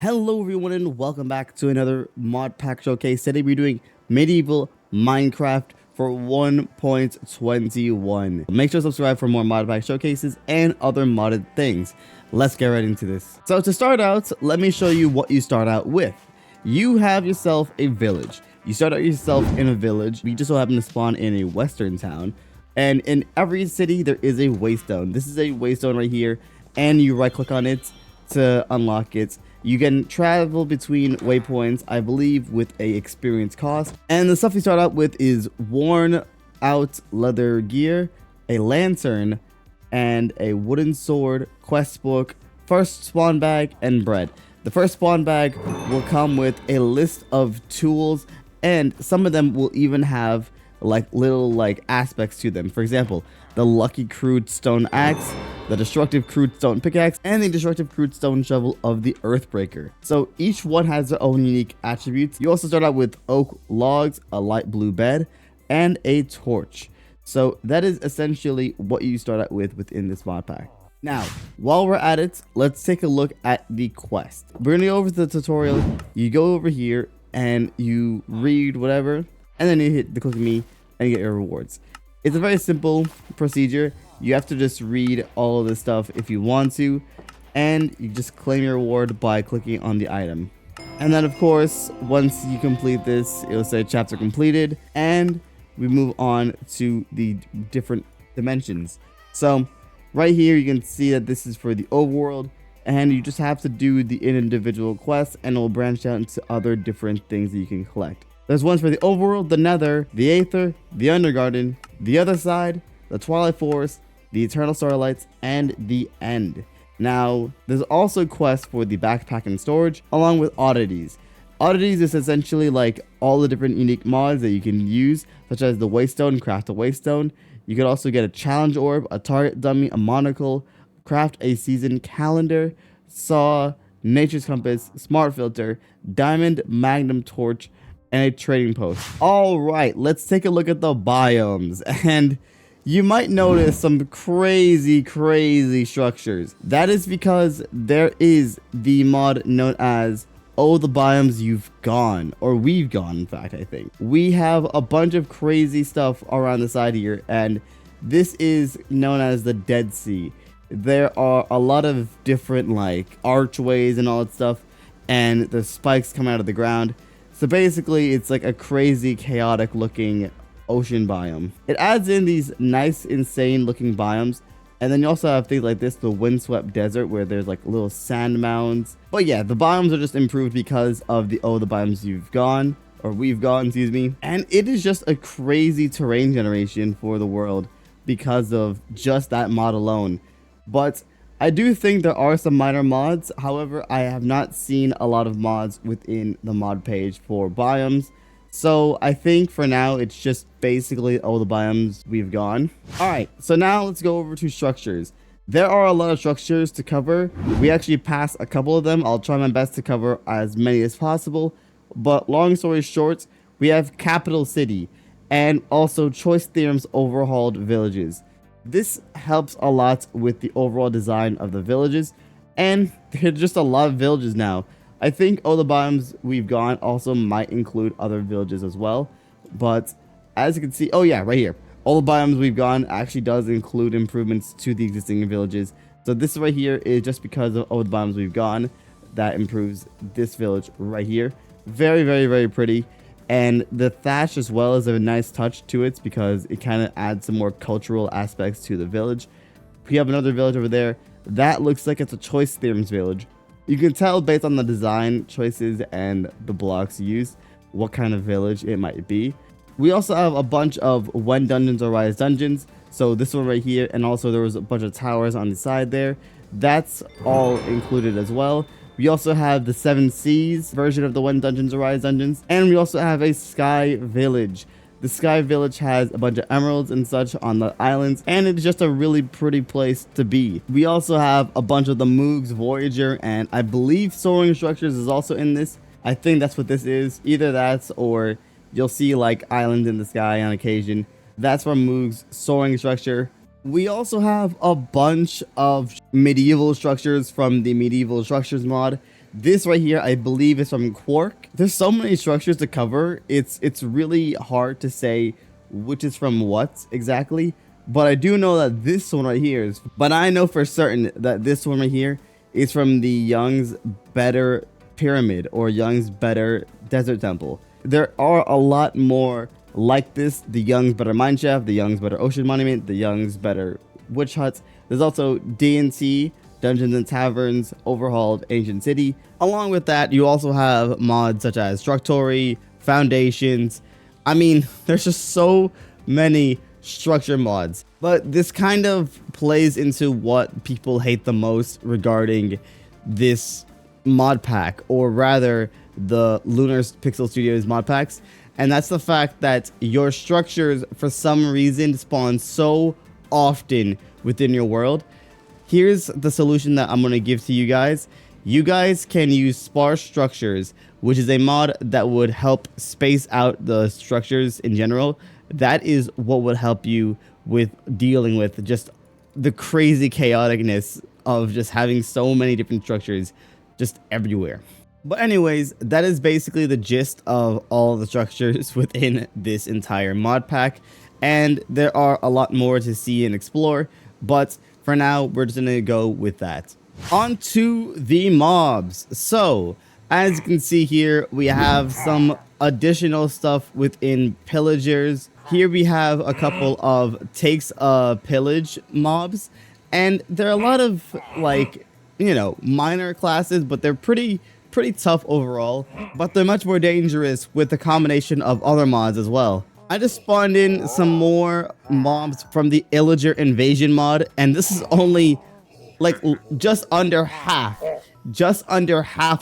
Hello everyone and welcome back to another mod pack showcase. Today we're doing medieval Minecraft for 1.21. Make sure to subscribe for more mod pack showcases and other modded things. Let's get right into this. So to start out, let me show you what you start out with. You have yourself a village. You start out yourself in a village. We just so happen to spawn in a western town. And in every city there is a waystone. This is a waystone right here, and you right click on it to unlock it. You can travel between waypoints, I believe, with a experience cost. And the stuff you start out with is worn out leather gear, a lantern, and a wooden sword, quest book, first spawn bag, and bread. The first spawn bag will come with a list of tools, and some of them will even have little aspects to them. For example, the lucky crude stone axe, the destructive crude stone pickaxe, and the destructive crude stone shovel of the earthbreaker. So each one has their own unique attributes. You also start out with oak logs, a light blue bed, and a torch. So that is essentially what you start out with within this mod pack. Now, while we're at it, let's take a look at the quest. We're gonna go over to the tutorial. You go over here and you read whatever, and then you hit the click me and you get your rewards. It's a very simple procedure. You have to just read all of this stuff if you want to, and you just claim your reward by clicking on the item. And then of course, once you complete this, it'll say chapter completed, and we move on to the different dimensions. So right here you can see that this is for the overworld, and you just have to do the individual quests, and it will branch out into other different things that you can collect. There's ones for the overworld, the nether, the aether, the undergarden, the other side, the twilight forest, the eternal starlights, and the end. Now, there's also quests for the backpack and storage, along with oddities. Oddities is essentially like all the different unique mods that you can use, such as the waystone, craft a waystone. You could also get a challenge orb, a target dummy, a monocle, craft a season calendar, saw, nature's compass, smart filter, diamond magnum torch, and a trading post. All right, let's take a look at the biomes, and you might notice some crazy structures. That is because there is the mod known as "Oh, the biomes you've gone," or we've gone. In fact, I think we have a bunch of crazy stuff around the side here, and this is known as the Dead Sea. There are a lot of different archways and all that stuff, and the spikes come out of the ground. So basically, it's like a crazy, chaotic looking ocean biome. It adds in these nice, insane looking biomes. And then you also have things like this, the windswept desert, where there's little sand mounds. But yeah, the biomes are just improved because of the "Oh, the biomes you've gone," or we've gone, excuse me. And it is just a crazy terrain generation for the world because of just that mod alone. But I do think there are some minor mods. However, I have not seen a lot of mods within the mod page for biomes. So I think for now, it's just basically all the biomes we've gone. All right, so now let's go over to structures. There are a lot of structures to cover. We actually passed a couple of them. I'll try my best to cover as many as possible. But long story short, we have Capital City and also Choice Theorem's overhauled villages. This helps a lot with the overall design of the villages, and there are just a lot of villages now. I think all the biomes we've gone also might include other villages as well, but as you can see, oh yeah, right here, all the biomes we've gone actually does include improvements to the existing villages. So this right here is just because of all the biomes we've gone that improves this village right here. Very pretty. And the thatch as well is a nice touch to it because it kind of adds some more cultural aspects to the village. We have another village over there. That looks like it's a Choice Theorems village. You can tell based on the design choices and the blocks used what kind of village it might be. We also have a bunch of When Dungeons Arise dungeons. So this one right here, and also there was a bunch of towers on the side there. That's all included as well. We also have the 7 Seas version of the When Dungeons Arise dungeons. And we also have a Sky Village. The Sky Village has a bunch of emeralds and such on the islands, and it's just a really pretty place to be. We also have a bunch of the Moogs Voyager, and I believe Soaring Structures is also in this. I think that's what this is. Either that, or you'll see islands in the sky on occasion. That's from Moog's Soaring Structure. We also have a bunch of medieval structures from the medieval structures mod. This right here, I believe, is from Quark. There's so many structures to cover. It's really hard to say which is from what exactly. But I do know that this one right here is. But I know for certain that this one right here is from the Young's Better Pyramid or Young's Better Desert Temple. There are a lot more like this: the Young's Better Mineshaft, the Young's Better Ocean Monument, the Young's Better Witch Huts. There's also D&T, Dungeons and Taverns, Overhauled Ancient City. Along with that, you also have mods such as Structory, Foundations. I mean, there's just so many structure mods. But this kind of plays into what people hate the most regarding this mod pack, or rather the Lunar Pixel Studios mod packs. And that's the fact that your structures, for some reason, spawn so often within your world. Here's the solution that I'm going to give to you guys. You guys can use sparse structures, which is a mod that would help space out the structures in general. That is what would help you with dealing with just the crazy chaoticness of just having so many different structures just everywhere. But anyways, that is basically the gist of all the structures within this entire mod pack. And there are a lot more to see and explore, but for now, we're just gonna go with that. On to the mobs. So, as you can see here, we have some additional stuff within pillagers. Here we have a couple of takes a pillage mobs, and there are a lot of, like, you know, minor classes, but they're pretty tough overall, but they're much more dangerous with the combination of other mods as well. I just spawned in some more mobs from the Illager Invasion mod, and this is only like just under half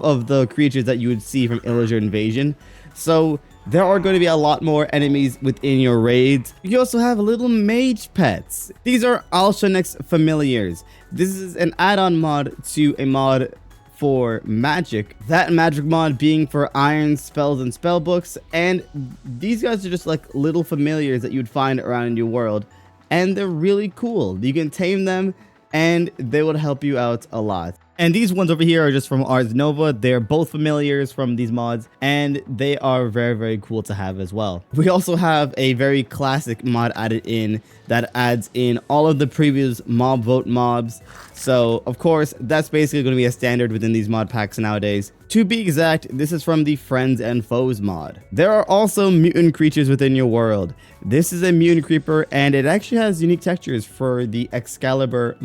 of the creatures that you would see from Illager Invasion. So there are going to be a lot more enemies within your raids. You also have little mage pets. These are Alshanix Familiars. This is an add-on mod to a mod for magic, that magic mod being for iron spells and spell books. And these guys are just like little familiars that you'd find around in your world, and they're really cool. You can tame them and they would help you out a lot. And these ones over here are just from Ars Nova. They're both familiars from these mods, and they are very cool to have as well. We also have a very classic mod added in that adds in all of the previous mob vote mobs. So of course, that's basically going to be a standard within these mod packs nowadays. To be exact, this is from the Friends and Foes mod. There are also mutant creatures within your world. This is a mutant creeper, and it actually has unique textures for the Excalibur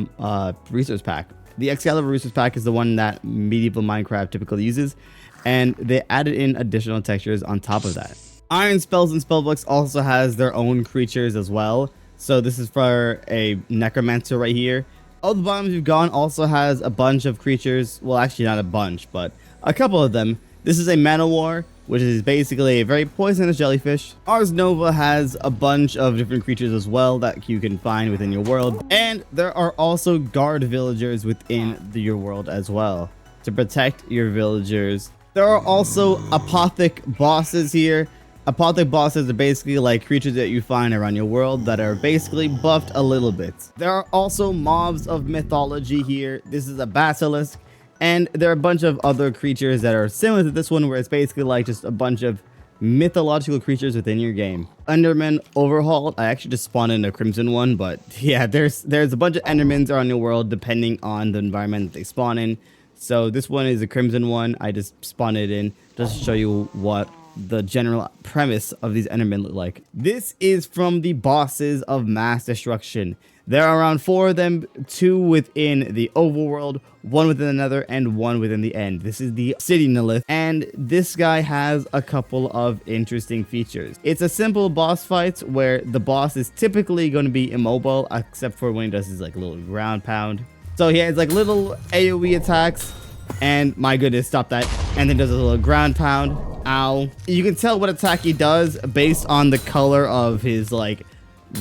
resource pack. The Excalibur resource pack is the one that medieval Minecraft typically uses, and they added in additional textures on top of that. Iron Spells and Spellbooks also has their own creatures as well. So this is for a Necromancer right here. All the Biomes we've gone also has a bunch of creatures. Well, actually not a bunch, but a couple of them. This is a Manowar, which is basically a very poisonous jellyfish. Ars Nova has a bunch of different creatures as well that you can find within your world. And there are also guard villagers within your world as well to protect your villagers. There are also apothic bosses here. Apothic bosses are basically like creatures that you find around your world that are basically buffed a little bit. There are also mobs of mythology here. This is a basilisk. And there are a bunch of other creatures that are similar to this one, where it's basically like just a bunch of mythological creatures within your game. Enderman Overhauled. I actually just spawned in a crimson one, but yeah, there's a bunch of Endermans around your world depending on the environment that they spawn in. So this one is a crimson one. I just spawned it in just to show you what the general premise of these Endermen look like. This is from the bosses of Mass Destruction. There are around 4 of them, 2 within the overworld, 1 within the Nether, and 1 within the end. This is the City Nilith, and this guy has a couple of interesting features. It's a simple boss fight where the boss is typically going to be immobile, except for when he does his like little ground pound. So he has like little AoE attacks, and my goodness, stop that. And then does a little ground pound. Ow. You can tell what attack he does based on the color of his like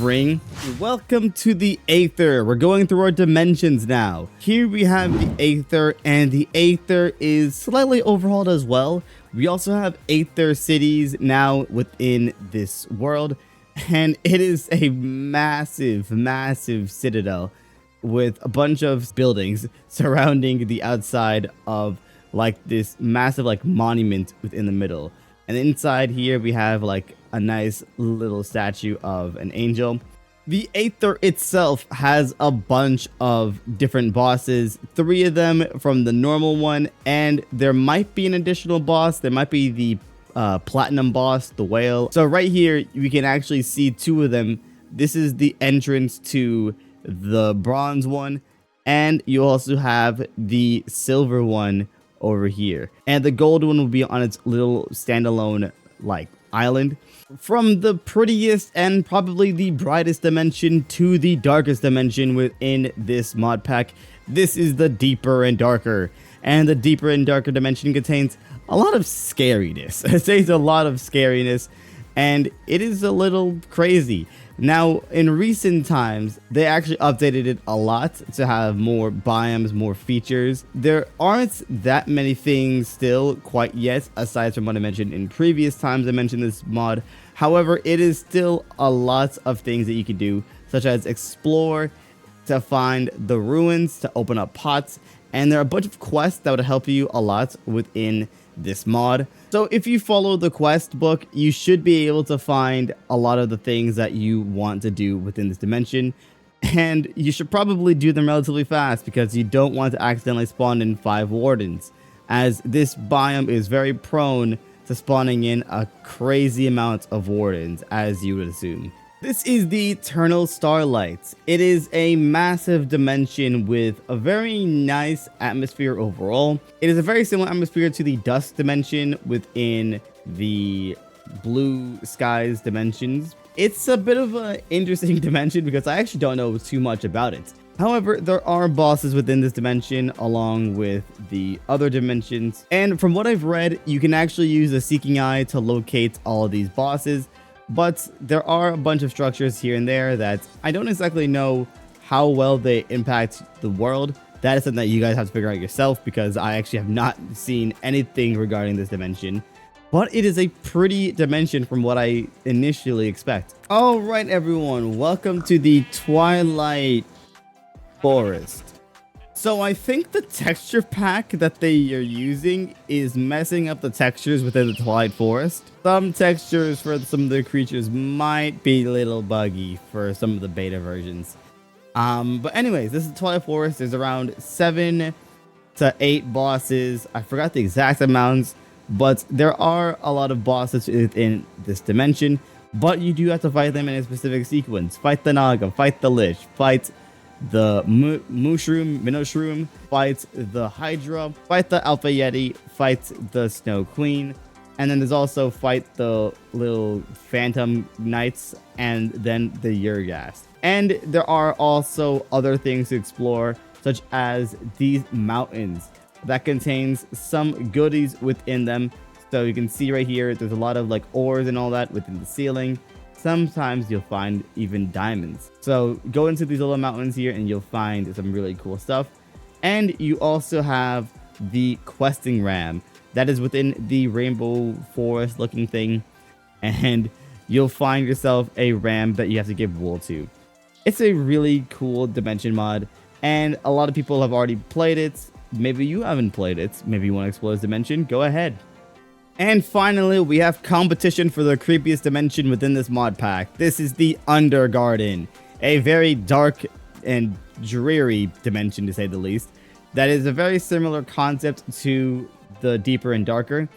ring. Welcome to the Aether. We're going through our dimensions now. Here we have the Aether, and the Aether is slightly overhauled as well. We also have Aether cities now within this world, and it is a massive citadel with a bunch of buildings surrounding the outside of like this massive like monument within the middle. And inside here we have like a nice little statue of an angel. The Aether itself has a bunch of different bosses, 3 of them from the normal one, and there might be an additional boss. There might be the platinum boss, the whale. So right here we can actually see 2 of them. This is the entrance to the bronze one, and you also have the silver one over here, and the gold one will be on its little standalone like island. From the prettiest and probably the brightest dimension to the darkest dimension within this mod pack, this is the deeper and darker. And the deeper and darker dimension contains a lot of scariness. It says a lot of scariness, and it is a little crazy. Now, in recent times, they actually updated it a lot to have more biomes, more features. There aren't that many things still quite yet, aside from what I mentioned in previous times I mentioned this mod. However, it is still a lot of things that you can do, such as explore, to find the ruins, to open up pots, and there are a bunch of quests that would help you a lot within this mod. So if you follow the quest book, you should be able to find a lot of the things that you want to do within this dimension, and you should probably do them relatively fast because you don't want to accidentally spawn in 5 wardens, as this biome is very prone to spawning in a crazy amount of wardens, as you would assume. This is the Eternal Starlight. It is a massive dimension with a very nice atmosphere overall. It is a very similar atmosphere to the Dusk dimension within the Blue Skies dimensions. It's a bit of an interesting dimension because I actually don't know too much about it. However, there are bosses within this dimension along with the other dimensions. And from what I've read, you can actually use the Seeking Eye to locate all of these bosses. But there are a bunch of structures here and there that I don't exactly know how well they impact the world. That is something that you guys have to figure out yourself, because I actually have not seen anything regarding this dimension. But it is a pretty dimension from what I initially expect. All right, everyone, welcome to the Twilight Forest. So I think the texture pack that they are using is messing up the textures within the Twilight Forest. Some textures for some of the creatures might be a little buggy for some of the beta versions. But anyways, this is Twilight Forest. There's around 7 to 8 bosses. I forgot the exact amounts, but there are a lot of bosses within this dimension. But you do have to fight them in a specific sequence. Fight the Naga, fight the Lich, fight the Minoshroom, fight the Hydra, fight the Alpha Yeti, fight the Snow Queen, and then there's also fight the little Phantom Knights, and then the Yurghast. And there are also other things to explore, such as these mountains that contains some goodies within them. So you can see right here, there's a lot of like ores and all that within the ceiling. Sometimes you'll find even diamonds. So go into these little mountains here and you'll find some really cool stuff. And you also have the questing ram that is within the rainbow forest looking thing. And you'll find yourself a ram that you have to give wool to. It's a really cool dimension mod, and a lot of people have already played it. Maybe you haven't played it. Maybe you want to explore this dimension. Go ahead. And finally, we have competition for the creepiest dimension within this mod pack. This is the Undergarden, a very dark and dreary dimension, to say the least. That is a very similar concept to the Deeper and Darker,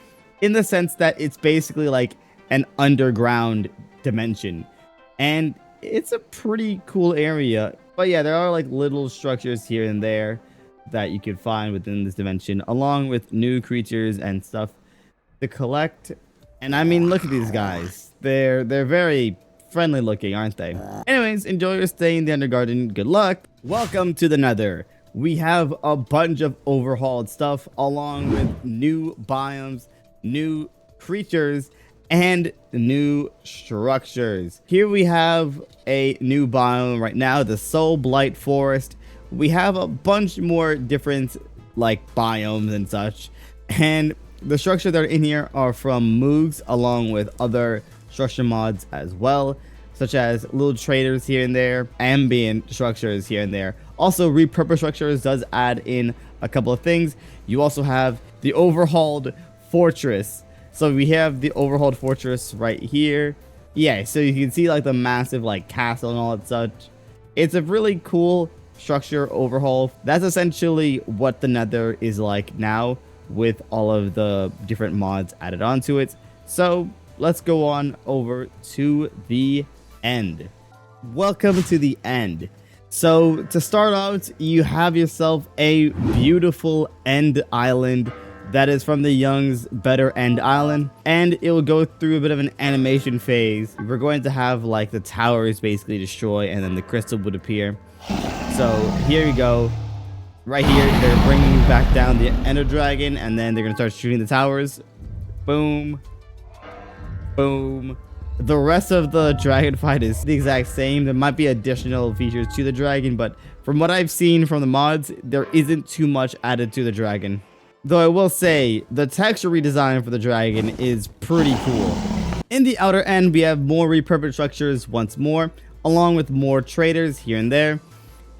in the sense that it's basically like an underground dimension. And it's a pretty cool area. But yeah, there are like little structures here and there that you can find within this dimension, along with new creatures and stuff to collect. And I mean, look at these guys. They're very friendly looking, aren't they? Anyways, enjoy your stay in the Undergarden. Good luck. Welcome to the Nether. We have a bunch of overhauled stuff, along with new biomes, new creatures, and new structures. Here we have a new biome right now, the Soul Blight Forest. We have a bunch more different like biomes and such, and the structure that are in here are from Moogs, along with other structure mods as well, such as little traders here and there, ambient structures here and there. Also, repurposed structures does add in a couple of things. You also have the overhauled fortress. So we have the overhauled fortress right here. Yeah, so you can see like the massive like castle and all that such. It's a really cool structure overhaul. That's essentially what the Nether is like now, with all of the different mods added onto it. So let's go on over to the end. Welcome to the end. So to start out, you have yourself a beautiful end island that is from the Young's Better End Island, and it will go through a bit of an animation phase. We're going to have like the towers basically destroy, and then the crystal would appear. So here we go. Right here, they're bringing back down the Ender Dragon, and then they're going to start shooting the towers. Boom. Boom. The rest of the dragon fight is the exact same. There might be additional features to the dragon, but from what I've seen from the mods, there isn't too much added to the dragon. Though I will say, the texture redesign for the dragon is pretty cool. In the outer end, we have more repurposed structures once more, along with more traders here and there.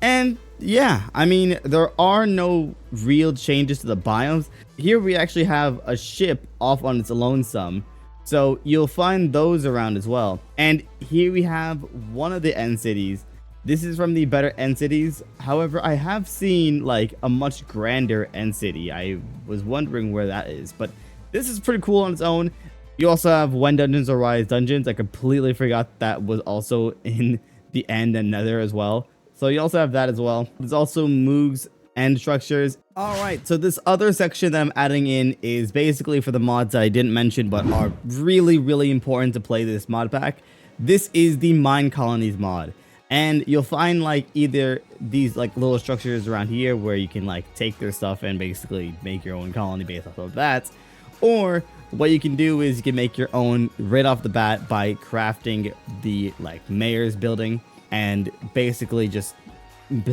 And yeah, I mean, there are no real changes to the biomes. Here we actually have a ship off on its lonesome, so you'll find those around as well. And here we have one of the end cities. This is from the better end cities. However, I have seen like a much grander end city. I was wondering where that is, but this is pretty cool on its own. You also have When Dungeons Arise dungeons. I completely forgot that was also in the end and Nether as well. So you also have that as well. There's also Moog's end structures. All right, so this other section that I'm adding in is basically for the mods that I didn't mention but are really, really important to play this mod pack. This is the Mine Colonies mod. And you'll find like either these like little structures around here where you can like take their stuff and basically make your own colony based off of that. Or what you can do is you can make your own right off the bat by crafting the like mayor's building and basically just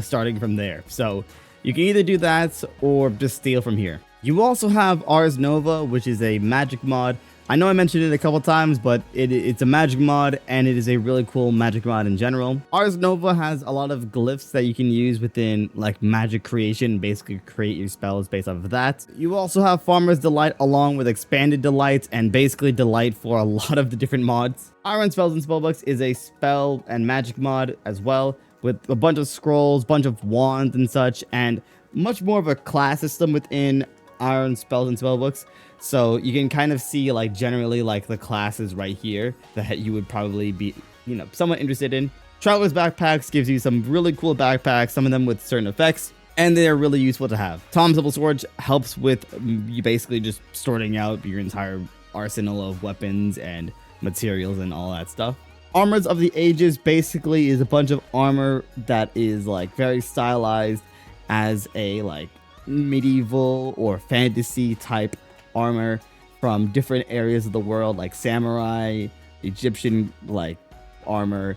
starting from there. So you can either do that or just steal from here. You also have Ars Nova, which is a magic mod. I know I mentioned it a couple times, but it's a magic mod, and it is a really cool magic mod in general. Ars Nova has a lot of glyphs that you can use within like magic creation, basically create your spells based off of that. You also have Farmer's Delight along with Expanded Delight and basically Delight for a lot of the different mods. Iron Spells and Spellbooks is a spell and magic mod as well, with a bunch of scrolls, bunch of wands and such, and much more of a class system within Iron Spells and Spellbooks. So you can kind of see like generally like the classes right here that you would probably be, you know, somewhat interested in. Traveler's Backpacks gives you some really cool backpacks, some of them with certain effects, and they are really useful to have. Tom's Double Sword helps with you basically just sorting out your entire arsenal of weapons and materials and all that stuff. Armors of the Ages basically is a bunch of armor that is like very stylized as a like medieval or fantasy type armor from different areas of the world, like samurai, Egyptian like armor,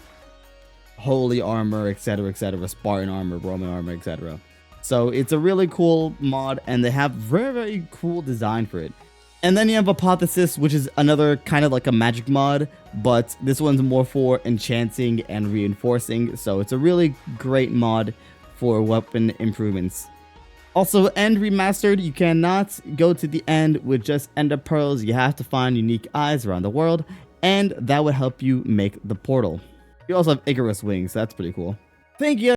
holy armor, etc., Spartan armor, Roman armor, etc. So it's a really cool mod, and they have very, very cool design for it. And then you have Hypothesis, which is another kind of like a magic mod, but this one's more for enchanting and reinforcing, so it's a really great mod for weapon improvements. Also, End Remastered, you cannot go to the end with just Ender Pearls. You have to find unique eyes around the world, and that would help you make the portal. You also have Icarus Wings, so that's pretty cool. Thank you